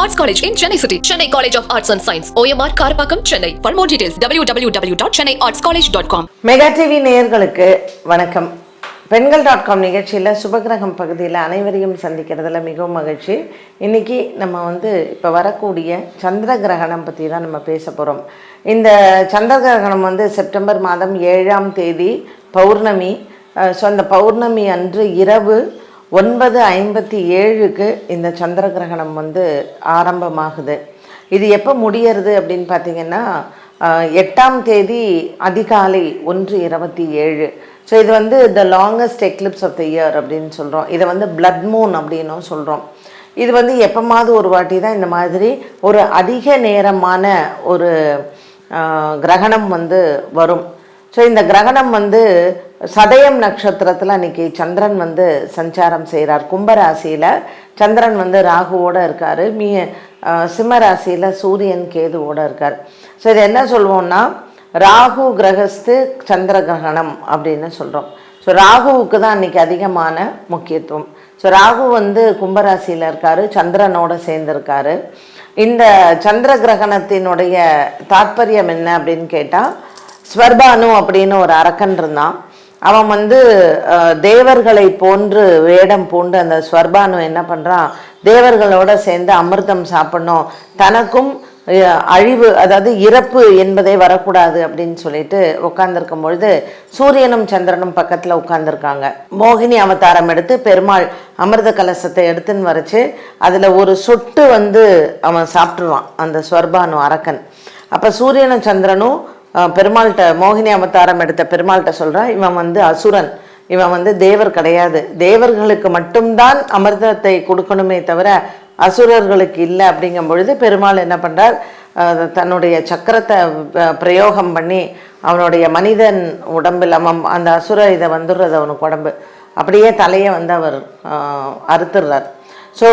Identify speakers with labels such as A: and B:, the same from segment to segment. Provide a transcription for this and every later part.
A: Arts College in Chennai City. Chennai College of Arts and Science. OMR Karapakam, Chennai. For more details, www.chennaiartscollege.com.
B: Mega TV நேயர்களுக்கு வணக்கம். பெண்கள்.com நிகழ்ச்சியில் சுபகிரகம் பகுதியில் அனைவரையும் சந்திக்கிறதுல மிகவும் மகிழ்ச்சி. இன்றைக்கி நம்ம இப்போ வரக்கூடிய சந்திர கிரகணம் பற்றி தான் நம்ம பேச போகிறோம். இந்த சந்திர கிரகணம் செப்டம்பர் மாதம் 7ஆம் தேதி பௌர்ணமி. ஸோ அந்த பௌர்ணமி அன்று இரவு 9:57க்கு இந்த சந்திர கிரகணம் ஆரம்பமாகுது. இது எப்போ முடியறது அப்படின்னு பார்த்தீங்கன்னா 8ஆம் தேதி அதிகாலை 1:27. ஸோ இது the longest eclipse of the year அப்படின்னு சொல்கிறோம். இதை பிளட் மூன் அப்படின்னும் சொல்கிறோம். இது எப்போமாவது ஒரு வாட்டி தான் இந்த மாதிரி ஒரு அதிக நேரமான ஒரு கிரகணம் வரும். ஸோ இந்த கிரகணம் சதயம் நட்சத்திரத்தில் அன்றைக்கி சந்திரன் சஞ்சாரம் செய்கிறார். கும்பராசியில் சந்திரன் ராகுவோடு இருக்கார். சிம்ம ராசியில் சூரியன் கேதுவோடு இருக்கார். ஸோ இது என்ன சொல்லுவோம்னா ராகு கிரகஸ்து சந்திர கிரகணம் அப்படின்னு சொல்கிறோம். ஸோ ராகுவுக்கு தான் அன்றைக்கி அதிகமான முக்கியத்துவம். ஸோ ராகு கும்பராசியில் இருக்கார், சந்திரனோடு சேர்ந்துருக்காரு. இந்த சந்திர கிரகணத்தினுடைய தாற்பயம் என்ன அப்படின்னு கேட்டால், ஸ்வர்பானு அப்படின்னு ஒரு அரக்கன் இருந்தான். அவன் தேவர்களை போன்று வேடம் பூண்டு அந்த ஸ்வர்பானு என்ன பண்ணுறான், தேவர்களோடு சேர்ந்து அமிர்தம் சாப்பிடணும், தனக்கும் அழிவு அதாவது இறப்பு என்பதே வரக்கூடாது அப்படின்னு சொல்லிட்டு உட்கார்ந்துருக்கும் பொழுது சூரியனும் சந்திரனும் பக்கத்தில் உட்கார்ந்துருக்காங்க. மோகினி அவதாரம் எடுத்து பெருமாள் அமிர்த கலசத்தை எடுத்துன்னு வரைச்சு அதில் ஒரு சொட்டு அவன் சாப்பிட்ருவான் அந்த ஸ்வர்பானு அரக்கன். அப்போ சூரியனும் சந்திரனும் பெருமாள்கிட்ட, மோகினி அவதாரம் எடுத்த பெருமாள்கிட்ட சொல்கிறான், இவன் அசுரன், இவன் தேவர் கிடையாது, தேவர்களுக்கு மட்டும்தான் அமிர்தத்தை கொடுக்கணுமே தவிர அசுரர்களுக்கு இல்லை. அப்படிங்கும் பொழுது பெருமாள் என்ன பண்ணுறார், தன்னுடைய சக்கரத்தை பிரயோகம் பண்ணி அவனுடைய மனிதன் உடம்பில் அந்த அசுர இதை வந்துடுறது அவனுக்கு உடம்பு அப்படியே தலையை அவர் அறுத்துடுறார். ஸோ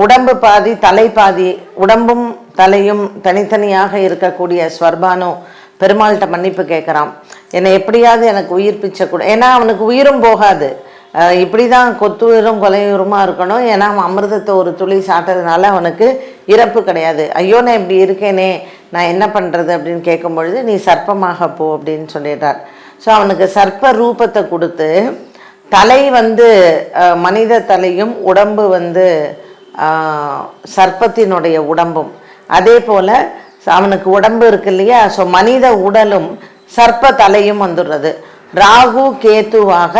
B: உடம்பு பாதி தலை பாதி, உடம்பும் தலையும் தனித்தனியாக இருக்கக்கூடிய ஸ்வர்பானு பெருமாள்கிட்ட மன்னிப்பு கேட்குறான். என்னை எப்படியாவது எனக்கு உயிர் பிச்சை கூட, ஏன்னா அவனுக்கு உயிரும் போகாது, இப்படி தான் கொத்துயிரும் கொலையுருமா இருக்கணும். ஏன்னா அவன் அமிர்தத்தை ஒரு துளி சாப்பிட்டதுனால அவனுக்கு இறப்பு கிடையாது. ஐயோ நான் இப்படி இருக்கேனே, நான் என்ன பண்ணுறது அப்படின்னு கேட்கும் பொழுது, நீ சர்ப்பமாக போ அப்படின்னு சொல்லிடுறார். ஸோ அவனுக்கு சர்ப்ப ரூபத்தை கொடுத்து, தலை மனித தலையும் உடம்பு சர்ப்பத்தினுடைய உடம்பும், அதே போல் அவனுக்கு உடம்பு இருக்கு இல்லையா, ஸோ மனித உடலும் சர்ப்ப தலையும் வந்துடுறது. ராகு கேத்துவாக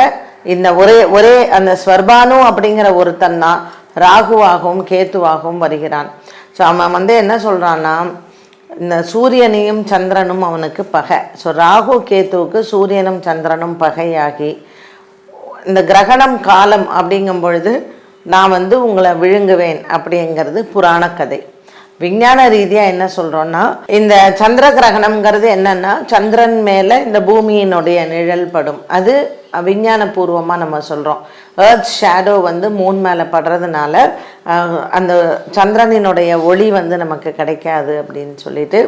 B: இந்த ஒரே அந்த ஸ்வர்பானு அப்படிங்கிற ஒருத்தன் தான் ராகுவாகவும் கேத்துவாகவும் வருகிறான். ஸோ அவன் என்ன சொல்கிறான்னா, இந்த சூரியனையும் சந்திரனும் அவனுக்கு பகை. ஸோ ராகு கேத்துவுக்கு சூரியனும் சந்திரனும் பகையாகி இந்த கிரகணம் காலம் அப்படிங்கும் பொழுது நான் உங்களை விழுங்குவேன் அப்படிங்கிறது புராண கதை. விஞ்ஞான ரீதியாக என்ன சொல்கிறோன்னா, இந்த சந்திர கிரகணம்ங்கிறது என்னென்னா, சந்திரன் மேலே இந்த பூமியினுடைய நிழல் படும். அது விஞ்ஞானபூர்வமாக நம்ம சொல்கிறோம். எர்த் ஷேடோ மூன் மேலே படுறதுனால அந்த சந்திரனினுடைய ஒளி நமக்கு கிடைக்காது அப்படின்னு சொல்லிட்டு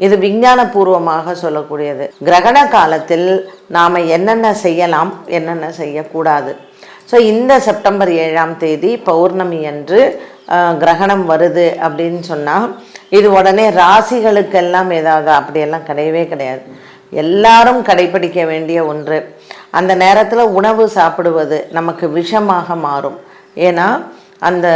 B: இது விஞ்ஞானபூர்வமாக சொல்லக்கூடியது. கிரகண காலத்தில் நாம் என்னென்ன செய்யலாம், என்னென்ன செய்யக்கூடாது. ஸோ இந்த செப்டம்பர் 7ஆம் தேதி பௌர்ணமி அன்று கிரகணம் வருது அப்படின்னு சொன்னால், இது உடனே ராசிகளுக்கெல்லாம் ஏதாவது அப்படியெல்லாம் கிடையவே கிடையாது. எல்லாரும் கடைப்பிடிக்க வேண்டிய ஒன்று. அந்த நேரத்தில் உணவு சாப்பிடுவது நமக்கு விஷமாக மாறும். ஏன்னா அந்த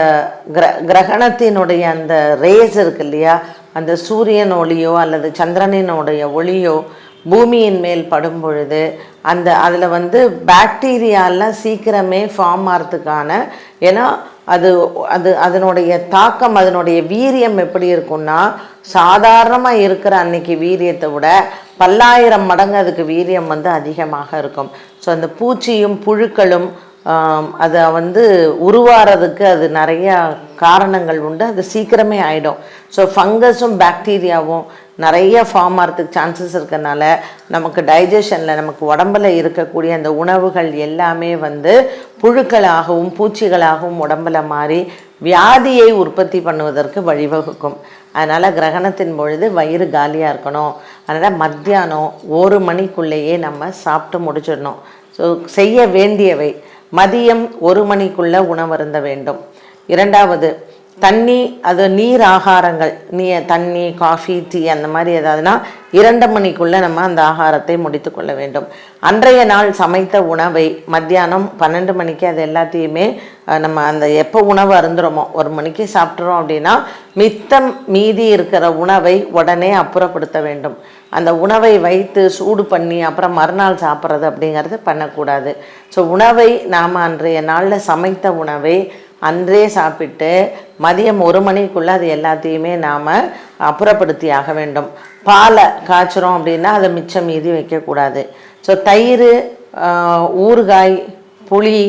B: கிரகணத்தினுடைய அந்த ரேஸ் இருக்கு இல்லையா, அந்த சூரியன் ஒளியோ அல்லது சந்திரனினுடைய ஒளியோ பூமியின் மேல் படும் பொழுது அதில் பாக்டீரியாலாம் சீக்கிரமே ஃபார்ம் ஆகிறதுக்கான, ஏன்னா அதனுடைய தாக்கம், அதனுடைய வீரியம் எப்படி இருக்குன்னா, சாதாரணமாக இருக்கிற அன்னைக்கு வீரியத்தை விட 10,000 மடங்கு அதுக்கு வீரியம் அதிகமாக இருக்கும். ஸோ அந்த பூச்சியும் புழுக்களும் அதை உருவாகிறதுக்கு அது நிறையா காரணங்கள் உண்டு. அது சீக்கிரமே ஆகிடும். ஸோ ஃபங்கஸும் பாக்டீரியாவும் நிறைய ஃபார்ம் ஆகிறதுக்கு சான்சஸ் இருக்கிறதுனால நமக்கு டைஜஷனில், நமக்கு உடம்பில் இருக்கக்கூடிய அந்த உணவுகள் எல்லாமே புழுக்களாகவும் பூச்சிகளாகவும் உடம்பில் மாறி வியாதியை உற்பத்தி பண்ணுவதற்கு வழிவகுக்கும். அதனால் கிரகணத்தின் பொழுது வயிறு காலியாக இருக்கணும். அதனால் மத்தியானம் 1 மணிக்குள்ளேயே நம்ம சாப்பிட்டு முடிச்சிடணும். ஸோ செய்ய வேண்டியவை, மதியம் 1 மணிக்குள்ளே உணவருந்த வேண்டும். இரண்டாவது, தண்ணி, அது நீர் ஆகாரங்கள், தண்ணி, காஃபி, டீ அந்த மாதிரி ஏதாவதுனா 2 மணிக்குள்ளே நம்ம அந்த ஆகாரத்தை முடித்து கொள்ள வேண்டும். அன்றைய நாள் சமைத்த உணவை மத்தியானம் 12 மணிக்கு அது எல்லாத்தையுமே நம்ம அந்த எப்போ உணவு அருந்துகிறோமோ 1 மணிக்கு சாப்பிட்றோம் அப்படின்னா மீதி இருக்கிற உணவை உடனே அப்புறப்படுத்த வேண்டும். அந்த உணவை வைத்து சூடு பண்ணி அப்புறம் மறுநாள் சாப்பிட்றது அப்படிங்கிறது பண்ணக்கூடாது. ஸோ உணவை நாம் அன்றைய நாளில் சமைத்த உணவை அன்றே சாப்பிட்டு மதியம் 1 மணிக்குள்ளே அது எல்லாத்தையுமே நாம் அப்புறப்படுத்தி ஆக வேண்டும். பாலை காய்ச்சிரும் அப்படின்னா அதை மிச்சம் மீதி வைக்கக்கூடாது. ஸோ தயிர், ஊறுகாய், புளி,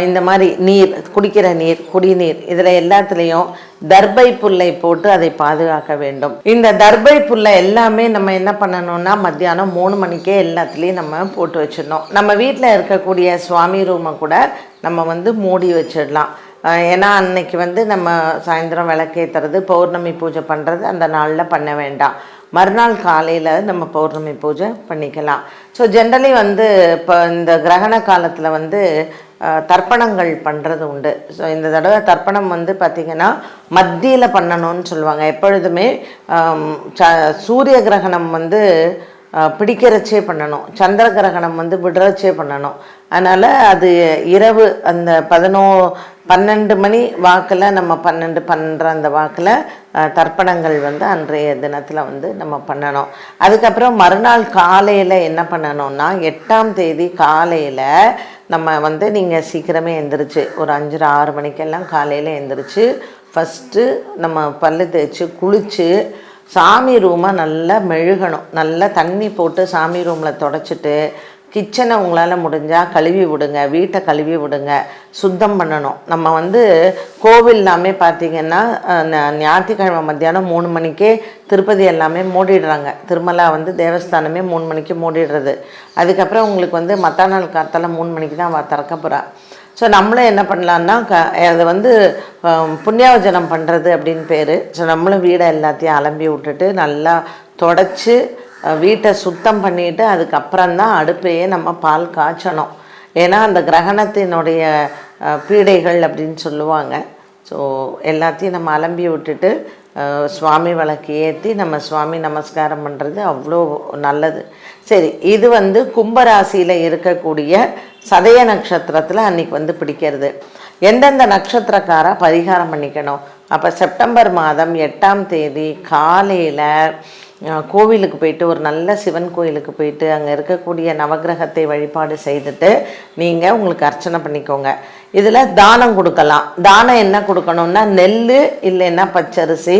B: இந்த மாதிரி நீர், குடிக்கிற நீர், குடிநீர், இதில் எல்லாத்துலேயும் தர்பை புல்லை போட்டு அதை பாதுகாக்க வேண்டும். இந்த தர்பை புல்லை எல்லாமே நம்ம என்ன பண்ணணும்னா மத்தியானம் 3 மணிக்கே எல்லாத்துலேயும் நம்ம போட்டு வச்சிடணும். நம்ம வீட்டில் இருக்கக்கூடிய சுவாமி ரூமை கூட நம்ம மூடி வச்சிடலாம். ஏன்னா அன்னைக்கு நம்ம சாயந்தரம் விளக்கேற்றுறது, பௌர்ணமி பூஜை பண்ணுறது அந்த நாளில் பண்ண வேண்டாம். மறுநாள் காலையில் நம்ம பௌர்ணமி பூஜை பண்ணிக்கலாம். ஸோ ஜென்ரலி இப்போ இந்த கிரகண காலத்தில் தர்ப்பணங்கள் பண்ணுறது உண்டு. ஸோ இந்த தடவை தர்ப்பணம் பார்த்திங்கன்னா மத்தியில் பண்ணணும்னு சொல்லுவாங்க. எப்பொழுதுமே சூரிய கிரகணம் பிடிக்கிறச்சே பண்ணணும், சந்திர கிரகணம் விடுறச்சே பண்ணணும். அதனால் அது இரவு அந்த 12 மணி வாக்கில் நம்ம 12 பண்ணுற அந்த வாக்கில் தர்ப்பணங்கள் அன்றைய தினத்தில் நம்ம பண்ணணும். அதுக்கப்புறம் மறுநாள் காலையில் என்ன பண்ணணும்னா 8ஆம் தேதி காலையில் நம்ம நீங்கள் சீக்கிரமே எழுந்திரிச்சு ஒரு 5-6 மணிக்கெல்லாம் காலையில் எழுந்திரிச்சு ஃபஸ்ட்டு நம்ம பல்லு தேய்ச்சி குளித்து சாமி ரூமை நல்லா மெழுகணும். நல்லா தண்ணி போட்டு சாமி ரூமில் தொடச்சிட்டு கிச்சனை உங்களால் முடிஞ்சால் கழுவி விடுங்க, வீட்டை கழுவி விடுங்க, சுத்தம் பண்ணணும். நம்ம கோவில் எல்லாமே பார்த்திங்கன்னா ஞாயிற்றுக்கிழமை மத்தியானம் 3 மணிக்கே திருப்பதி எல்லாமே மூடிடுறாங்க. திருமலா தேவஸ்தானமே 3 மணிக்கு மூடிடுறது. அதுக்கப்புறம் உங்களுக்கு மற்ற நாள் காத்தால 3 மணிக்கு தான் திறக்க போகிறா. ஸோ நம்மளும் என்ன பண்ணலான்னா அது புண்ணியாவஜனம் பண்ணுறது அப்படின்னு பேர். ஸோ நம்மளும் வீடை எல்லாத்தையும் அலம்பி விட்டுட்டு நல்லா தொடச்சி வீட்டை சுத்தம் பண்ணிவிட்டு அதுக்கப்புறம்தான் அடுப்பையே நம்ம பால் காய்ச்சணும். ஏன்னா அந்த கிரகணத்தினுடைய பீடைகள் அப்படின்னு சொல்லுவாங்க. ஸோ எல்லாத்தையும் நம்ம அலம்பி விட்டுட்டு சுவாமி விளக்கு ஏற்றி நம்ம சுவாமி நமஸ்காரம் பண்ணுறது அவ்வளோ நல்லது. சரி, இது கும்பராசியில் இருக்கக்கூடிய சதய நட்சத்திரத்தில் அன்றைக்கி பிடிக்கிறது. எந்தெந்த நட்சத்திரக்காரா பரிகாரம் பண்ணிக்கணும்? அப்போ செப்டம்பர் மாதம் 8ஆம் தேதி காலையில் கோவிலுக்கு போயிட்டு, ஒரு நல்ல சிவன் கோயிலுக்கு போயிட்டு அங்கே இருக்கக்கூடிய நவகிரகத்தை வழிபாடு செய்துட்டு நீங்கள் உங்களுக்கு அர்ச்சனை பண்ணிக்கோங்க. இதில் தானம் கொடுக்கலாம். தானம் என்ன கொடுக்கணும்னா நெல் இல்லைன்னா பச்சரிசி,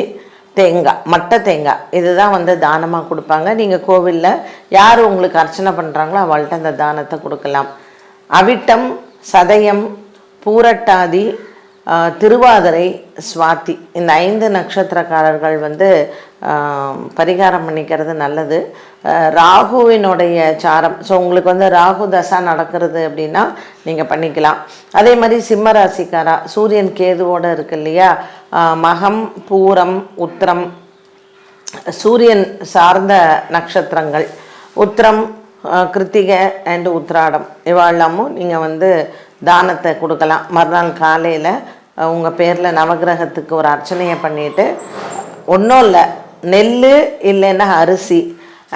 B: தேங்காய், மட்டை தேங்காய், இதுதான் தானமாக கொடுப்பாங்க. நீங்கள் கோவிலில் யார் உங்களுக்கு அர்ச்சனை பண்ணுறாங்களோ அவள்கிட்ட அந்த தானத்தை கொடுக்கலாம். அவிட்டம், சதயம், பூரட்டாதி, திருவாதிரை, சுவாதி, இந்த 5 நட்சத்திரக்காரர்கள் பரிகாரம் பண்ணிக்கிறது நல்லது. ராகுவினுடைய சாரம், ஸோ உங்களுக்கு ராகு தசா நடக்கிறது அப்படின்னா நீங்கள் பண்ணிக்கலாம். அதே மாதிரி சிம்ம ராசிக்காரா சூரியன் கேதுவோடு இருக்கு இல்லையா, மகம், பூரம், உத்திரம், சூரியன் சார்ந்த நட்சத்திரங்கள், உத்திரம், கிருத்திகை அண்டு உத்திராடம், இவாழமும் நீங்கள் தானத்தை கொடுக்கலாம். மறுநாள் காலையில் உங்கள் பேரில் நவகிரகத்துக்கு ஒரு அர்ச்சனையை பண்ணிவிட்டு, ஒன்றும் இல்லை, நெல் இல்லைன்னா அரிசி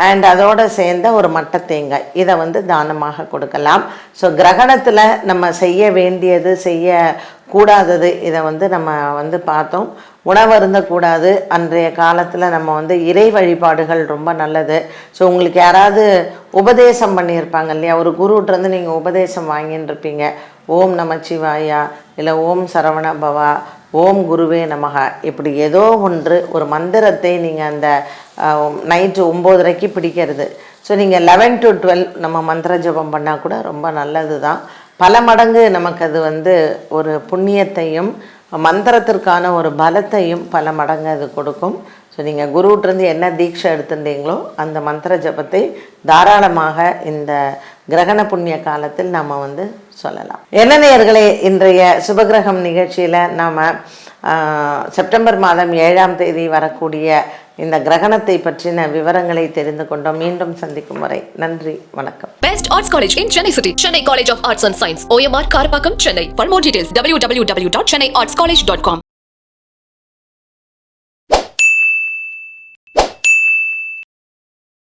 B: அண்ட் அதோடு சேர்ந்த ஒரு மட்டை தேங்காய், இதை தானமாக கொடுக்கலாம். ஸோ கிரகணத்தில் நம்ம செய்ய வேண்டியது, செய்யக்கூடாதது, இதை நம்ம பார்த்தோம். உணவு அருந்தக்கூடாது. அன்றைய காலத்தில் நம்ம இறை வழிபாடுகள் ரொம்ப நல்லது. ஸோ உங்களுக்கு யாராவது உபதேசம் பண்ணியிருப்பாங்க இல்லையா, ஒரு குருகிட்டேருந்து நீங்கள் உபதேசம் வாங்கின்னு இருப்பீங்க. ஓம் நமச்சிவாயா, இல்லை ஓம் சரவண பவா, ஓம் குருவே நமக, இப்படி ஏதோ ஒன்று ஒரு மந்திரத்தை நீங்கள் அந்த நைட்டு 9:30 பிடிக்கிறது. ஸோ நீங்கள் 11 to 12 நம்ம மந்திர ஜபம் பண்ணால் கூட ரொம்ப நல்லது தான். பல மடங்கு நமக்கு அது ஒரு புண்ணியத்தையும் மந்திரத்திற்கான ஒரு பலத்தையும் பல மடங்கு அது கொடுக்கும். ஸோ நீங்கள் குருவிட்டிருந்து என்ன தீட்சை எடுத்துட்டீங்களோ அந்த மந்திர ஜபத்தை தாராளமாக இந்த கிரகண புண்ணிய காலத்தில் நாம் சொல்லலாம். என்ன நேயர்களே, இன்றைய சுபகிரகம் நிகழ்ச்சியில் நாம் செப்டம்பர் மாதம் 7ஆம் தேதி வரக்கூடிய இந்த கிரகணத்தை பற்றின விவரங்களை தெரிந்து கொண்டோம். மீண்டும் சந்திக்கும் வரை நன்றி, வணக்கம்.
A: Best Arts College in Chennai City, Chennai College of Arts and Science, OMR, Karpakkam, Chennai. For more details, www.chennaiartscollege.com.